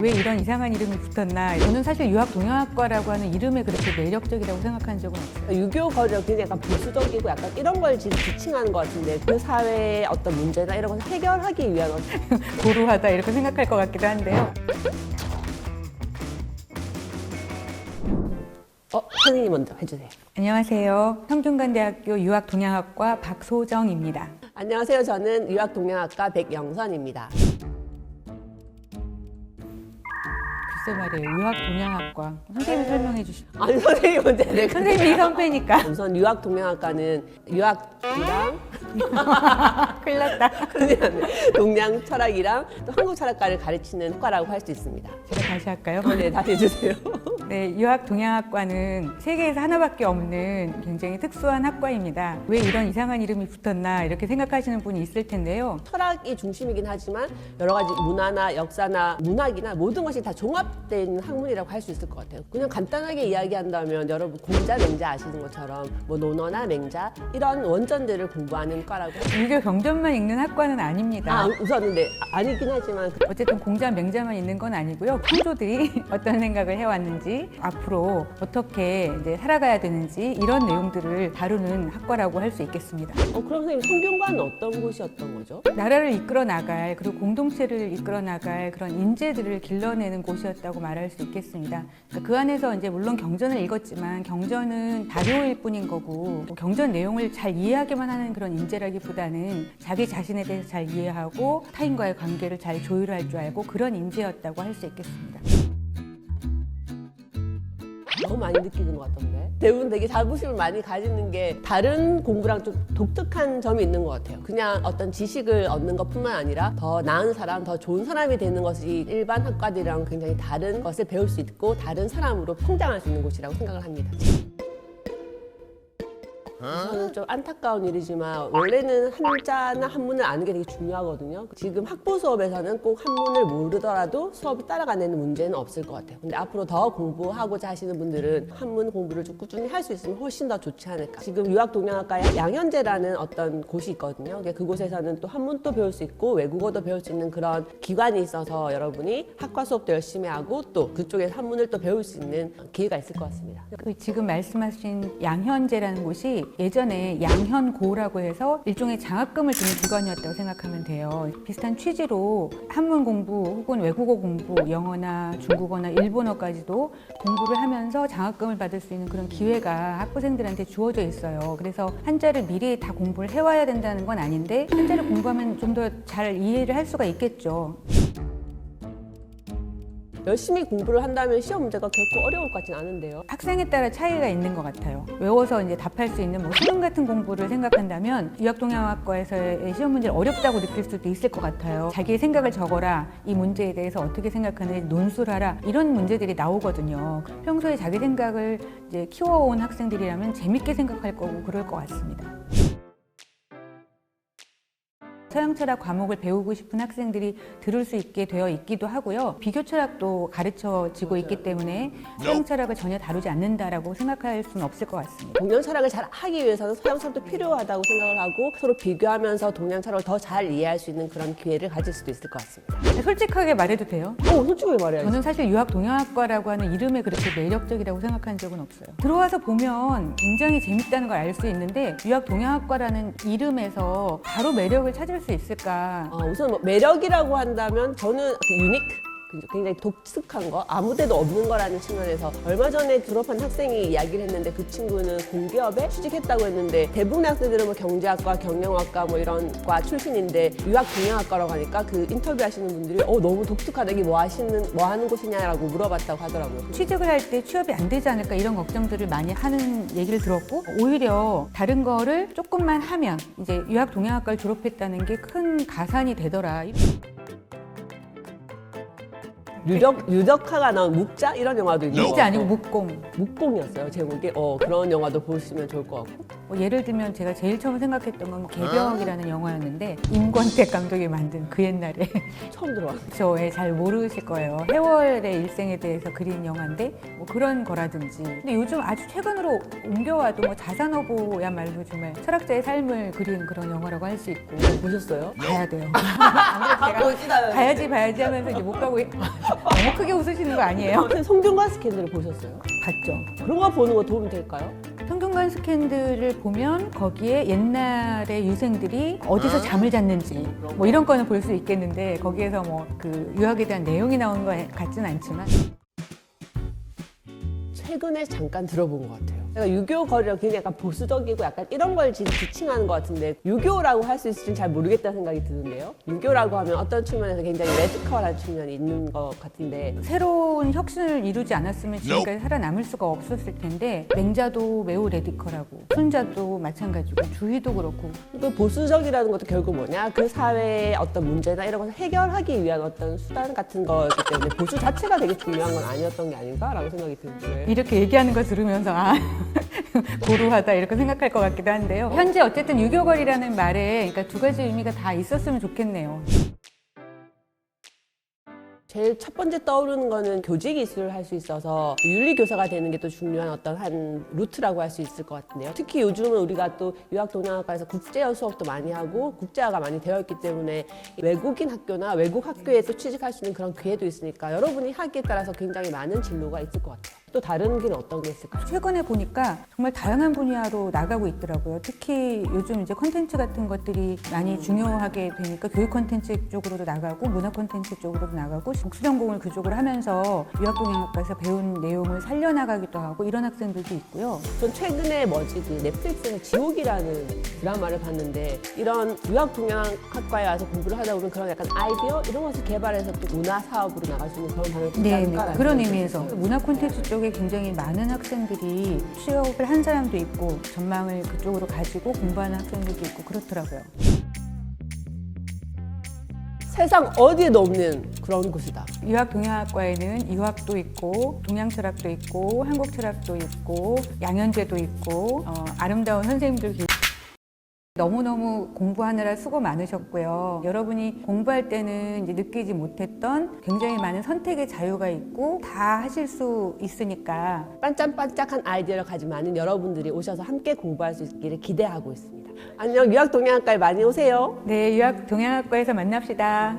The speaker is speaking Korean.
왜 이런 이상한 이름이 붙었나. 저는 사실 유학동양학과라고 하는 이름에 그렇게 매력적이라고 생각한 적은 없어요. 유교 거리가 굉장히 약간 보수적이고 약간 이런 걸 지금 지칭하는 것 같은데 그 사회의 어떤 문제나 이런 것을 해결하기 위한 고루하다 이렇게 생각할 것 같기도 한데요. 선생님 먼저 해주세요. 안녕하세요. 성균관대학교 유학동양학과 박소정입니다. 안녕하세요. 저는 유학동양학과 백영선입니다. 글쎄 말이에요. 유학동양학과. 선생님이 설명해 주시죠. 아니 선생님 먼저 내가 선생님이 선배니까. 우선 유학동양학과는 유학이랑 큰일 났다. 동양 철학이랑 또 한국 철학과를 가르치는 학과라고 할 수 있습니다. 제가 다시 할까요? 네, 다시 해주세요. 네, 유학동양학과는 세계에서 하나밖에 없는 굉장히 특수한 학과입니다. 왜 이런 이상한 이름이 붙었나 이렇게 생각하시는 분이 있을 텐데요. 철학이 중심이긴 하지만 여러 가지 문화나 역사나 문학이나 모든 것이 다 종합된 학문이라고 할 수 있을 것 같아요. 그냥 간단하게 이야기한다면 여러분 공자, 맹자 아시는 것처럼 뭐 논어나 맹자 이런 원전들을 공부하는 과라고. 유교 경전만 읽는 학과는 아닙니다. 우선 근데 아니긴 하지만 어쨌든 공자, 맹자만 있는 건 아니고요. 선조들이 어떤 생각을 해왔는지 앞으로 어떻게 이제 살아가야 되는지 이런 내용들을 다루는 학과라고 할 수 있겠습니다. 그럼 선생님 성균관은 어떤 곳이었던 거죠? 나라를 이끌어 나갈 그리고 공동체를 이끌어 나갈 그런 인재들을 길러내는 곳이었다고 말할 수 있겠습니다. 그러니까 그 안에서 이제 물론 경전을 읽었지만 경전은 자료일 뿐인 거고 경전 내용을 잘 이해하기만 하는 그런 인재라기보다는 자기 자신에 대해서 잘 이해하고 타인과의 관계를 잘 조율할 줄 알고 그런 인재였다고 할 수 있겠습니다. 너무 많이 느끼는 것 같던데. 대부분 되게 자부심을 많이 가지는 게 다른 공부랑 좀 독특한 점이 있는 것 같아요. 그냥 어떤 지식을 얻는 것뿐만 아니라 더 나은 사람, 더 좋은 사람이 되는 것이 일반 학과들이랑 굉장히 다른 것을 배울 수 있고 다른 사람으로 성장할 수 있는 곳이라고 생각을 합니다. 저는 좀 안타까운 일이지만 원래는 한자나 한문을 아는 게 되게 중요하거든요. 지금 학부 수업에서는 꼭 한문을 모르더라도 수업을 따라가는 문제는 없을 것 같아요. 근데 앞으로 더 공부하고자 하시는 분들은 한문 공부를 좀 꾸준히 할 수 있으면 훨씬 더 좋지 않을까. 지금 유학동양학과에 양현제라는 어떤 곳이 있거든요. 그곳에서는 또 한문도 배울 수 있고 외국어도 배울 수 있는 그런 기관이 있어서 여러분이 학과 수업도 열심히 하고 또 그쪽에서 한문을 또 배울 수 있는 기회가 있을 것 같습니다. 지금 말씀하신 양현제라는 곳이 예전에 양현고라고 해서 일종의 장학금을 주는 기관이었다고 생각하면 돼요. 비슷한 취지로 한문 공부 혹은 외국어 공부, 영어나 중국어나 일본어까지도 공부를 하면서 장학금을 받을 수 있는 그런 기회가 학부생들한테 주어져 있어요. 그래서 한자를 미리 다 공부를 해와야 된다는 건 아닌데 한자를 공부하면 좀 더 잘 이해를 할 수가 있겠죠. 열심히 공부를 한다면 시험 문제가 결코 어려울 것 같진 않은데요. 학생에 따라 차이가 있는 것 같아요. 외워서 이제 답할 수 있는 뭐 수능 같은 공부를 생각한다면 유학동양학과에서의 시험 문제를 어렵다고 느낄 수도 있을 것 같아요. 자기의 생각을 적어라, 이 문제에 대해서 어떻게 생각하는지 논술을 하라, 이런 문제들이 나오거든요. 평소에 자기 생각을 이제 키워온 학생들이라면 재밌게 생각할 거고 그럴 것 같습니다. 서양 철학 과목을 배우고 싶은 학생들이 들을 수 있게 되어 있기도 하고요. 비교 철학도 가르쳐지고 있기 때문에 서양 철학을 전혀 다루지 않는다라고 생각할 수는 없을 것 같습니다. 동양 철학을 잘 하기 위해서는 서양 철학도 필요하다고 생각을 하고 서로 비교하면서 동양 철학을 더 잘 이해할 수 있는 그런 기회를 가질 수도 있을 것 같습니다. 솔직하게 말해도 돼요? 솔직하게 말해야지. 저는 사실 유학동양학과라고 하는 이름에 그렇게 매력적이라고 생각한 적은 없어요. 들어와서 보면 굉장히 재밌다는 걸 알 수 있는데 유학동양학과라는 이름에서 바로 매력을 찾을 수 있을까? 우선 뭐 매력이라고 한다면 저는 유니크? 굉장히 독특한 거, 아무데도 없는 거라는 측면에서 얼마 전에 졸업한 학생이 이야기를 했는데 그 친구는 공기업에 취직했다고 했는데 대부분의 학생들은 뭐 경제학과, 경영학과 뭐 이런 과 출신인데 유학동양학과라고 하니까 그 인터뷰 하시는 분들이 너무 독특하다, 이게 뭐 하는 곳이냐라고 물어봤다고 하더라고요. 취직을 할 때 취업이 안 되지 않을까 이런 걱정들을 많이 하는 얘기를 들었고 오히려 다른 거를 조금만 하면 이제 유학동양학과를 졸업했다는 게 큰 가산이 되더라. 유덕화가 나온 묵자 이런 영화도 있는 거 묵자 아니고 묵공. 묵공이었어요 제목이. 그런 영화도 보시면 좋을 것 같고. 예를 들면 제가 제일 처음 생각했던 건 개벽이라는 영화였는데 임권택 감독이 만든 그 옛날에 처음 들어왔어요. 저 잘 모르실 거예요. 해월의 일생에 대해서 그린 영화인데 뭐 그런 거라든지. 근데 요즘 아주 최근으로 옮겨와도 뭐 자산어보야말로 정말 철학자의 삶을 그린 그런 영화라고 할 수 있고. 보셨어요? 봐야 돼요. 안 그래도 제가 봐야지 하면서 이제 못 가고 너무 크게 웃으시는 거 아니에요? 선생님 성균관 스캔들을 보셨어요? 봤죠. 그런 거 보는 거 도움이 될까요? 성균관 스캔들을 보면 거기에 옛날의 유생들이 어디서 잠을 잤는지 뭐 이런 거는 볼 수 있겠는데 거기에서 뭐 그 유학에 대한 내용이 나오는 것 같지는 않지만 최근에 잠깐 들어본 것 같아요. 제가 유교 거리가 굉장히 약간 보수적이고 약간 이런 걸 지칭하는 것 같은데 유교라고 할 수 있을지는 잘 모르겠다는 생각이 드는데요. 유교라고 하면 어떤 측면에서 굉장히 레디컬한 측면이 있는 것 같은데 새로운 혁신을 이루지 않았으면 지금까지 살아남을 수가 없었을 텐데 맹자도 매우 레디컬하고 순자도 마찬가지고 주희도 그렇고 그 보수적이라는 것도 결국 뭐냐 그 사회의 어떤 문제나 이런 것을 해결하기 위한 어떤 수단 같은 거였기 때문에 보수 자체가 되게 중요한 건 아니었던 게 아닌가라고 생각이 드는데 이렇게 얘기하는 거 들으면서 아 고루하다 이렇게 생각할 것 같기도 한데요. 현재 어쨌든 유교거리라는 말에 그러니까 두 가지 의미가 다 있었으면 좋겠네요. 제일 첫 번째 떠오르는 거는 교직 이수를 할 수 있어서 윤리교사가 되는 게 또 중요한 어떤 한 루트라고 할 수 있을 것 같은데요. 특히 요즘은 우리가 또 유학동양학과에서 국제어 수업도 많이 하고 국제화가 많이 되어 있기 때문에 외국인 학교나 외국 학교에 또 취직할 수 있는 그런 기회도 있으니까 여러분이 하기에 따라서 굉장히 많은 진로가 있을 것 같아요. 또 다른 길은 어떤 게 있을까요? 최근에 보니까 정말 다양한 분야로 나가고 있더라고요. 특히 요즘 이제 콘텐츠 같은 것들이 많이 중요하게 되니까 교육 콘텐츠 쪽으로도 나가고 문화 콘텐츠 쪽으로도 나가고 복수 전공을 그쪽으로 하면서 유학동양학과에서 배운 내용을 살려나가기도 하고 이런 학생들도 있고요. 전 최근에 그 넷플릭스에서 지옥이라는 드라마를 봤는데 이런 유학동양학과에 와서 공부를 하다 보면 그런 약간 아이디어 이런 것을 개발해서 또 문화 사업으로 나갈 수 있는 그런 방법이 네, 있다는 그런 의미에서 문화 콘텐츠 쪽에 굉장히 많은 학생들이 취업을 한 사람도 있고 전망을 그쪽으로 가지고 공부하는 학생들도 있고 그렇더라고요. 세상 어디에도 없는 그런 곳이다. 유학동양학과에는 유학도 있고 동양철학도 있고 한국철학도 있고 양현제도 있고 아름다운 선생님들 너무너무 공부하느라 수고 많으셨고요. 여러분이 공부할 때는 이제 느끼지 못했던 굉장히 많은 선택의 자유가 있고 다 하실 수 있으니까 반짝반짝한 아이디어를 가진 많은 여러분들이 오셔서 함께 공부할 수 있기를 기대하고 있습니다. 안녕, 유학동양학과에 많이 오세요. 네, 유학동양학과에서 만납시다.